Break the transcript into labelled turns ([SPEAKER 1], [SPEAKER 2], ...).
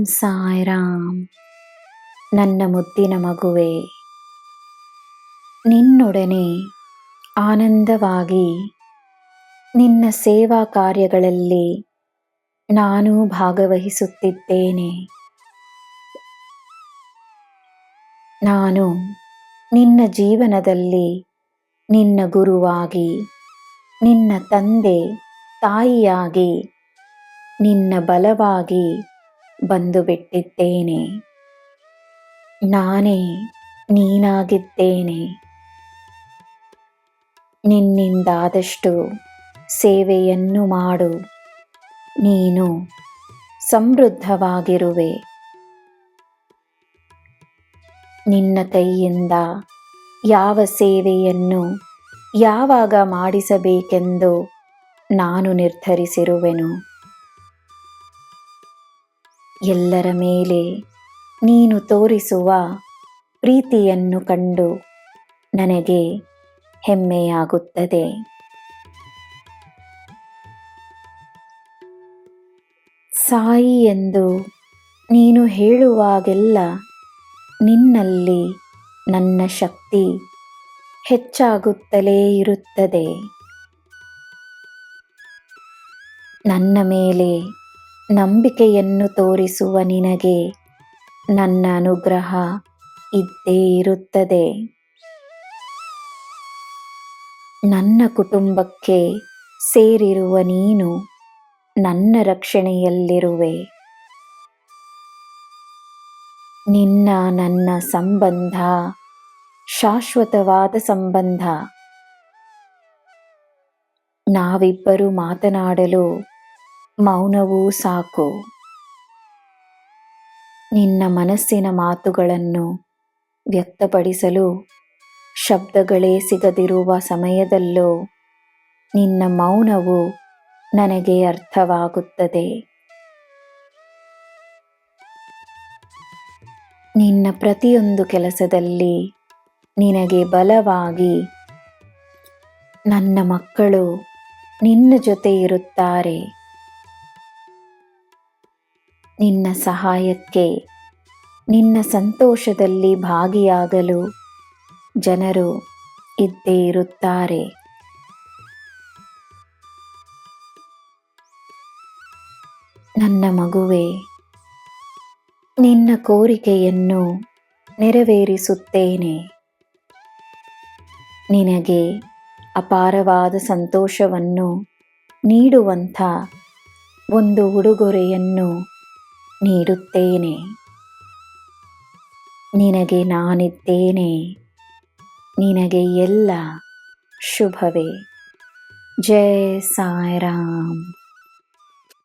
[SPEAKER 1] ಸಾಯಿರಾಮ್. ನನ್ನ ಮುದ್ದಿನ ಮಗುವೆ, ನಿನ್ನೊಡನೆ ಆನಂದವಾಗಿ ನಿನ್ನ ಸೇವಾ ಕಾರ್ಯಗಳಲ್ಲಿ ನಾನು ಭಾಗವಹಿಸುತ್ತಿದ್ದೇನೆ. ನಾನು ನಿನ್ನ ಜೀವನದಲ್ಲಿ ನಿನ್ನ ಗುರುವಾಗಿ, ನಿನ್ನ ತಂದೆ ತಾಯಿಯಾಗಿ, ನಿನ್ನ ಬಲವಾಗಿ ಬಂದು ಬಿಟ್ಟಿದ್ದೇನೆ. ನಾನೇ ನೀನಾಗಿದ್ದೇನೆ. ನಿನ್ನಿಂದಾದಷ್ಟು ಸೇವೆಯನ್ನು ಮಾಡು. ನೀನು ಸಮೃದ್ಧವಾಗಿರುವೆ. ನಿನ್ನ ಕೈಯಿಂದ ಯಾವ ಸೇವೆಯನ್ನು ಯಾವಾಗ ಮಾಡಿಸಬೇಕೆಂದು ನಾನು ನಿರ್ಧರಿಸಿರುವೆನು. ಎಲ್ಲರ ಮೇಲೆ ನೀನು ತೋರಿಸುವ ಪ್ರೀತಿಯನ್ನು ಕಂಡು ನನಗೆ ಹೆಮ್ಮೆಯಾಗುತ್ತದೆ. ಸಾಯಿ ಎಂದು ನೀನು ಹೇಳುವಾಗೆಲ್ಲ ನಿನ್ನಲ್ಲಿ ನನ್ನ ಶಕ್ತಿ ಹೆಚ್ಚಾಗುತ್ತಲೇ ಇರುತ್ತದೆ. ನನ್ನ ಮೇಲೆ ನಂಬಿಕೆಯನ್ನು ತೋರಿಸುವ ನಿನಗೆ ನನ್ನ ಅನುಗ್ರಹ ಇದ್ದೇ ಇರುತ್ತದೆ. ನನ್ನ ಕುಟುಂಬಕ್ಕೆ ಸೇರಿರುವ ನೀನು ನನ್ನ ರಕ್ಷಣೆಯಲ್ಲಿರುವೆ. ನಿನ್ನ ನನ್ನ ಸಂಬಂಧ ಶಾಶ್ವತವಾದ ಸಂಬಂಧ. ನಾವಿಬ್ಬರು ಮಾತನಾಡಲು ಮೌನವೂ ಸಾಕು. ನಿನ್ನ ಮನಸ್ಸಿನ ಮಾತುಗಳನ್ನು ವ್ಯಕ್ತಪಡಿಸಲು ಶಬ್ದಗಳೇ ಸಿಗದಿರುವ ಸಮಯದಲ್ಲೂ ನಿನ್ನ ಮೌನವು ನನಗೆ ಅರ್ಥವಾಗುತ್ತದೆ. ನಿನ್ನ ಪ್ರತಿಯೊಂದು ಕೆಲಸದಲ್ಲಿ ನಿನಗೆ ಬಲವಾಗಿ ನನ್ನ ಮಕ್ಕಳು ನಿನ್ನ ಜೊತೆ ಇರುತ್ತಾರೆ. ನಿನ್ನ ಸಹಾಯಕ್ಕೆ, ನಿನ್ನ ಸಂತೋಷದಲ್ಲಿ ಭಾಗಿಯಾಗಲು ಜನರು ಇದ್ದೇ ಇರುತ್ತಾರೆ. ನನ್ನ ಮಗುವೆ, ನಿನ್ನ ಕೋರಿಕೆಯನ್ನು ನೆರವೇರಿಸುತ್ತೇನೆ. ನಿನಗೆ ಅಪಾರವಾದ ಸಂತೋಷವನ್ನು ನೀಡುವಂಥ ಒಂದು ಉಡುಗೊರೆಯನ್ನು ನೀಡುತ್ತೇನೆ. ನಿನಗೆ ನಾನಿದ್ದೇನೆ. ನಿನಗೆ ಎಲ್ಲ ಶುಭವೇ. ಜೈ ಸಾಯಿರಾಮ್.